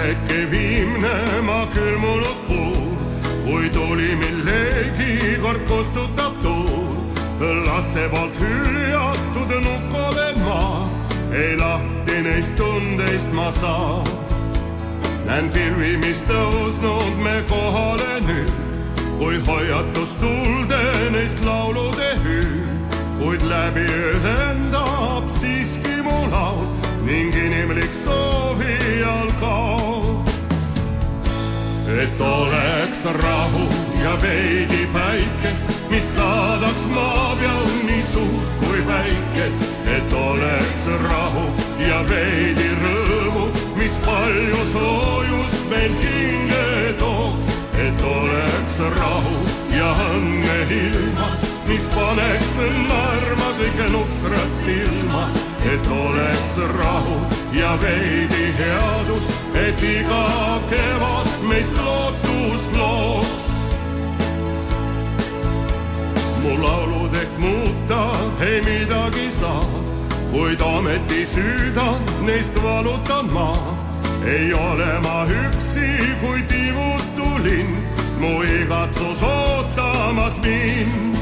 äkki viimnema külmunud puur, kui tuli millegi kord kustutab tuul. Laste poolt hüljatud nukkolen ma, ei lahti neist tundeist ma saa. Näen filmi, mis tõusnud me kohale nüüd, kui hoiatus tulde neist laulude hüüd. Kuid läbi ühendab siiski mu laul ning inimlik soovi all kaob. Et oleks rahu ja veidi päikest, mis saadaks maa peal nii suurt kui väikest. Et oleks rahu ja veidi rõõmu, mis palju soojust meil hinge tooks. Et oleks rahu ja õnne ilmas, mis paneks naerma kõige nukrad silma. Et oleks rahu ja veidi headust, et iga kevad meist lootust looks. Mu laulud ehk muuta ei midagi saa, kuid ometi süüdan neist valutan ma. Ei ole ma üksi, kui tiivutu linn, mu igatsus ootamas mind.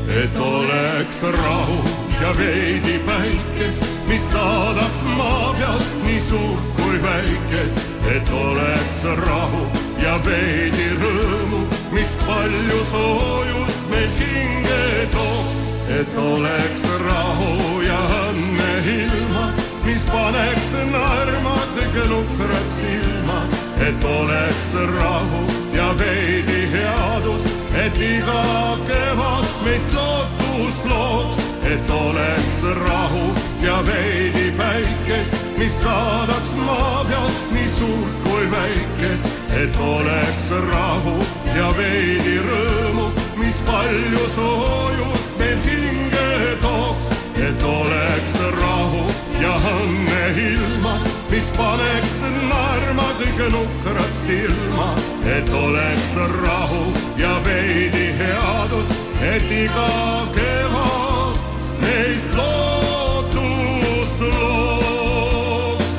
Et oleks rahu ja veidi päikest, mis saadaks maa peal nii suurt kui väikest. Et oleks rahu ja veidi rõõmu, mis palju soojust meil hinge tooks. Et oleks rahu ja õnne ilmas, mis paneks naerma kõige nukrad silma. Et oleks rahu ja ja veidi headus, et iga kevad meist lootus looks, et oleks rahu ja veidi päikest, mis saadaks maa pealt nii suurt kui väikest, et oleks rahu ja veidi rõõmu, mis palju soojust meil hinge tooks, et oleks rahu ja õnne ilmas, mis paneks naerma kõige nukrad silma, et oleks rahu ja veidi headus, et iga kevad meist lootus looks.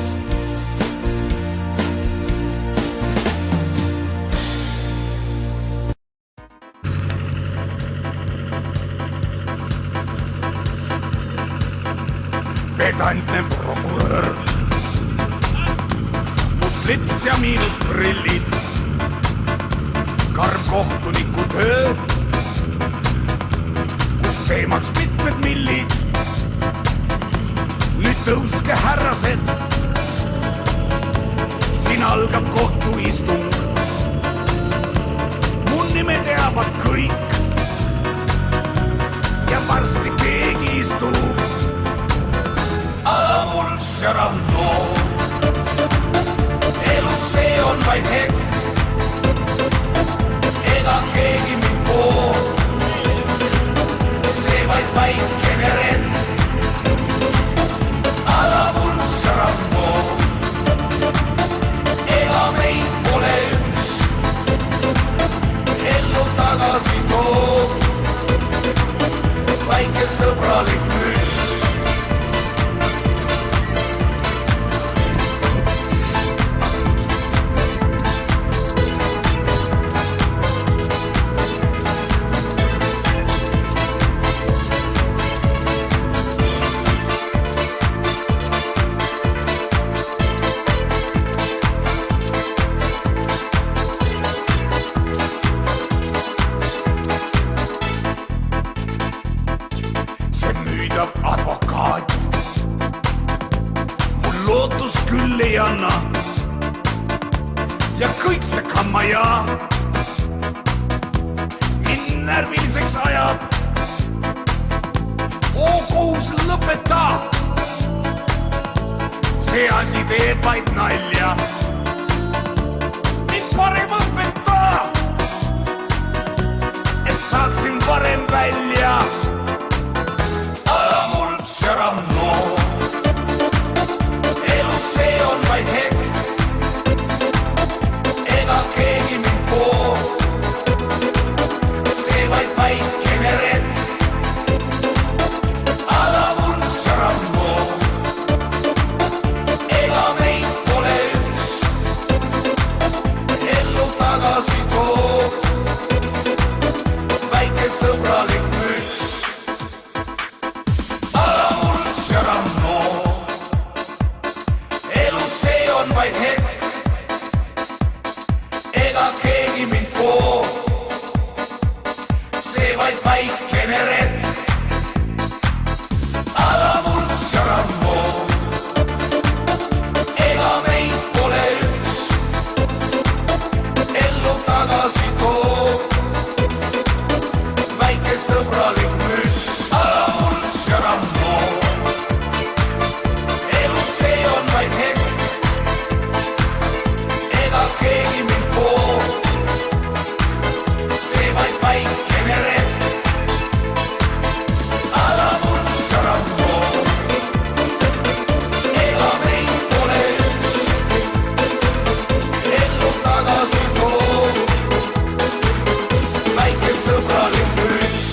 Pedantne prokurör, must lips ja miinusprillid, karm kohtuniku töö, kus teemaks mitmed millid. Nüüd tõuske härrased, siin algab kohtuistung. Mu nime teavad kõik ja varsti keegi istub. Aga mul see ravno, elus see on vaid hetk, ega keegi mind pool, see vaid väikene rend. Aga mul see ravno, ega meid pole üks, ellu tagasi toob väike sõbralik müts. Advokaat, mul lootus küll ei anna ja kõik see kammaja mind närviliseks ajab. Oo kohus lõpeta, see asi teeb vaid nalja. Mind parem õpeta, et saaksin varem välja. No. Elus see on vaid hetk, ega keegi mind pool, see vaid väikene rend. Aga mul see rammo, ega meid pole üks, ellu tagasi toob väike sõbralik müts. Vaid hetk, ega keegi mind pool, see vaid väikene rend. Aga mul see rammo, ega meid pole üks, ellu tagasi toob väike sõbralik müts. Aga mul see rammo, elus see on vaid hetk, keegi mind pool, see vaid väikene rend. Aga mul see rammo, ega meid pole üks, ellu tagasi toob väike sõbralik müts.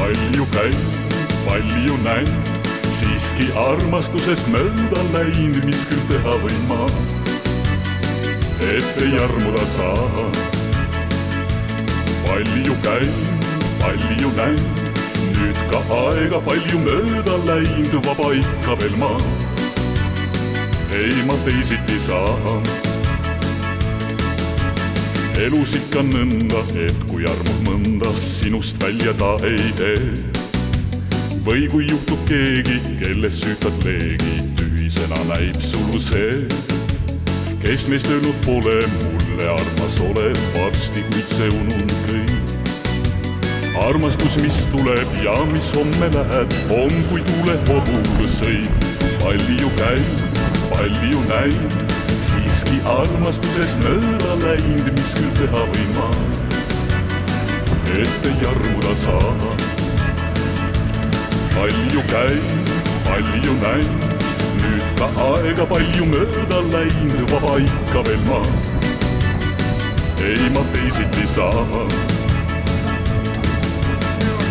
Palju käin, palju näin, siiski armastusest mööda läinud, mis küll teha võin ma, et ei armuda saa. Palju käin, palju näin, nüüd ka aega palju mööda läinud, vaba ikka veel ma. Ei ma teisiti saa. Elus ikka nõnda, et kui armud mõnda sinust välja ta ei tee. Või kui juhtub keegi, kelles süütad leegi, tühisena näib sulu see. Kes meist öelnud pole, mulle armas ole, varsti kuid see unun kõik. Armastus, mis tuleb ja mis homme läheb, on kui tuule hobul sõib. Palju käib, palju näib, siiski armastusest mööda läinud, mis küll teha võin ma, et ei armuda saa. Palju käib, palju näib, nüüd ka aega palju mööda läinud, vaba ikka veel ma. Ei ma teisiti saa.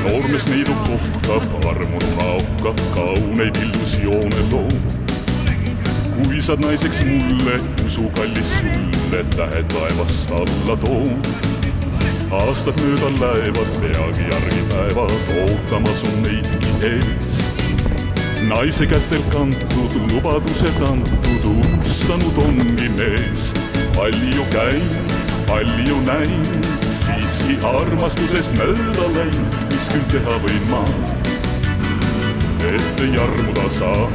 Noormees neidub kohtab, armununa okkab, kauneid illusioone loob. Kui saad naiseks mulle, usu kallis sulle, tähed taevast alla too. Aastad mööda lähevad, peagi argipäevad, ootamas on neidki ees. Naise kätel kantud, lubadused antud, unustanud ongi mees. Palju käib, palju näib, siiski armastusest mööda läinud, mis küll teha võin ma, et ei armuda saa.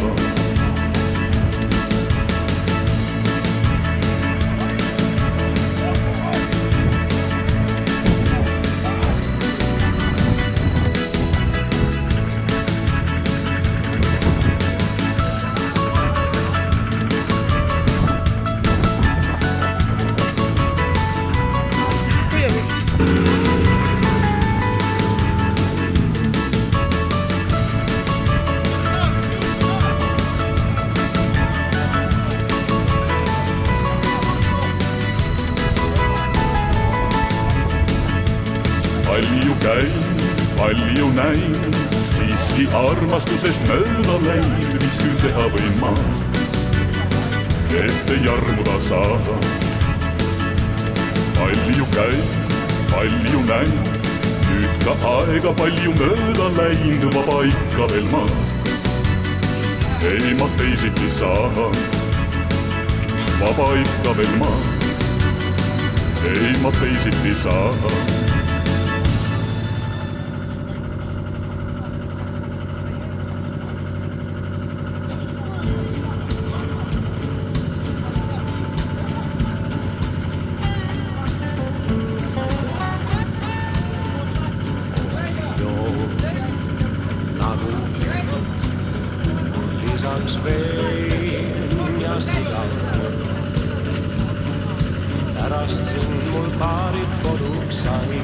Palju käib, palju näib, siiski armastusest mööda läinud, mis küll teha võin ma, et ei armuda saa. Palju käib, palju näib, nüüd ka aega palju mööda läinud, vaba ikka veel ma. Ei ma teisiti saa. Vaba ikka veel ma. Ei ma teisiti saa. Lisaks veel ja sigaret. Pärast sind mul paarid koduks sai,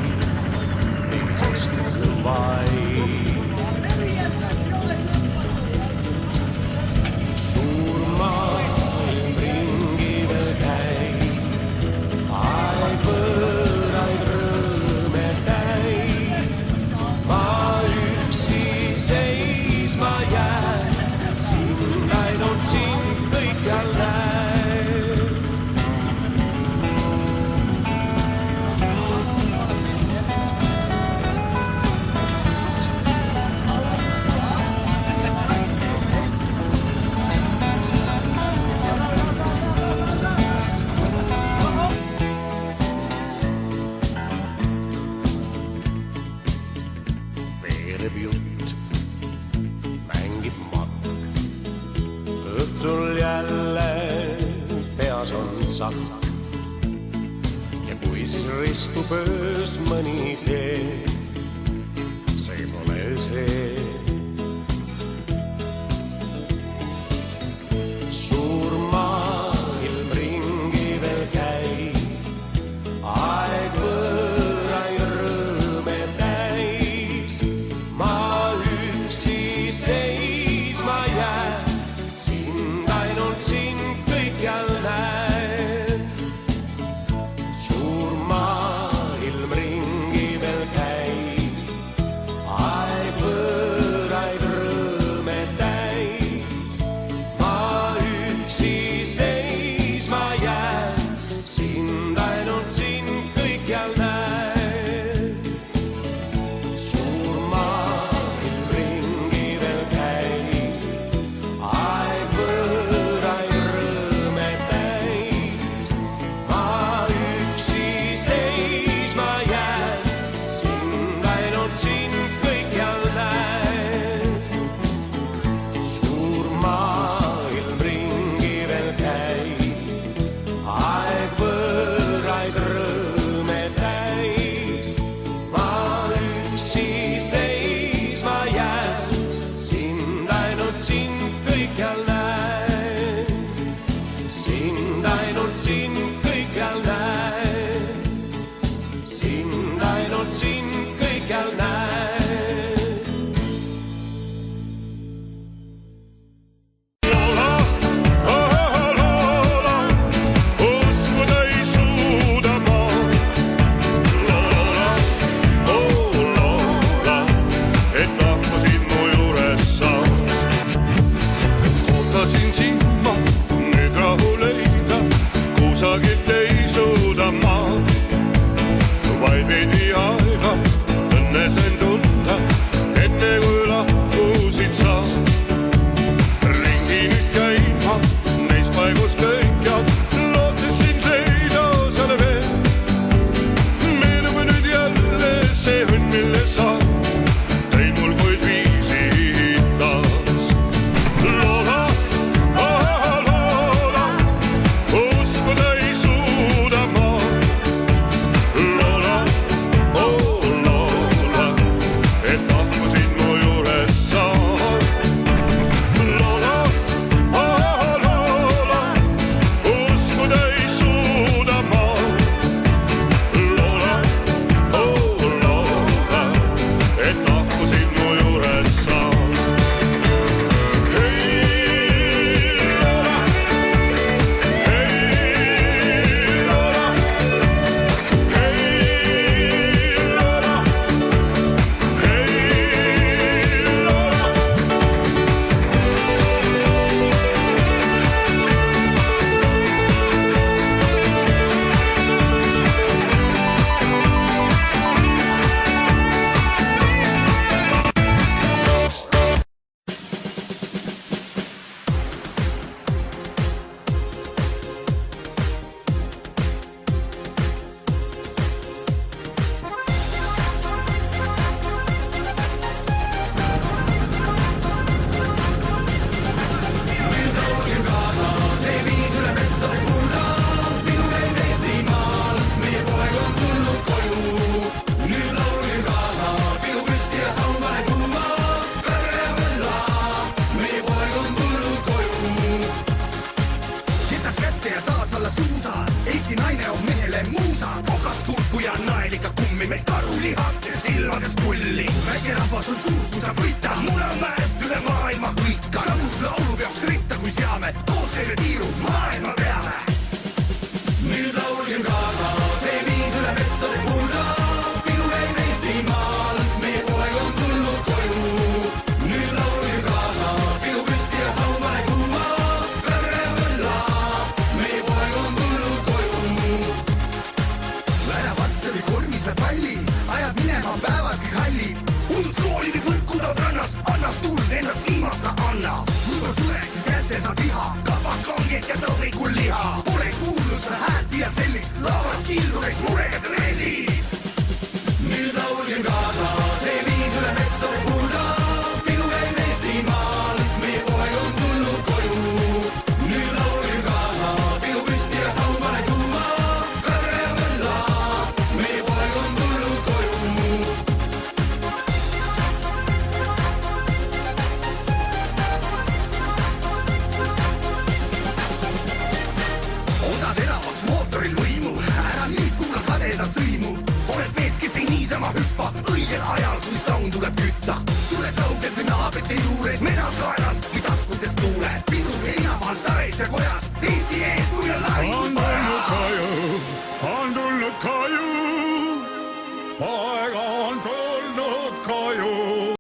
sest mul vaid. Suur maailm ringi veel käib, aeg võõraid rõõme täis. Ma üksi seisma jään, sind ainult sind kõikjal näeb. Veereb jutt, mängib matk, õhtul jälle peas on sakk. Ja kui siis ristub öös mõni tee, see pole see. Suur maailm ringi veel käib, aeg võõraid rõõme täis. Ma üksi seisma jään, sind ainult sind kõikjal näen. Suur maailm ringi veel käib, aeg võõraid sind kõikjal näen, sind ainult sind kõikjal näen. Eesti naine on mehele muusa, okas kurku ja naelika kummi, meil karulihast ja silmades kulli. Väike rahvas on suur, kui saab võita, munamäed üle maailma kõika. Samuti laulu peaks ritta, kui seame koos teile tiiru maailma peale. Nüüd laulgem kaasa, see viis üle metsade kulda, pidu käib Eestimaal, meie poeg on tulnud koju. Nüüd laulgem kaasa, pidu püsti ja saumane kuuma, kõrre võlla, meie poeg on tulnud koju. Väravast oli korvisa palli, ajad minema päevad kõik hallid. Uudud kooli või võrkudad rannas, annab tuld ennast viimasa anna. Kui tuleks, siis kätte saab viha, kapak kanged ja tõrikul liha. Pole kuulnud sa häält ja sellist laavad kildudes murega trellid. Nüüd laulgem kaasa, see viis üle metsade kulda, pidu käib Eestimaal, meie poeg on tulnud koju. Nüüd laulgem kaasa, pidu püsti ja saumane kuuma, kõrre võlla, meie poeg on tulnud koju. Odad elavaks mootoril võimu, ära nüüd kuula kadeda sõimu. Oled mees, kes ei niisama hüppa õigel ajal, kui saun tuleb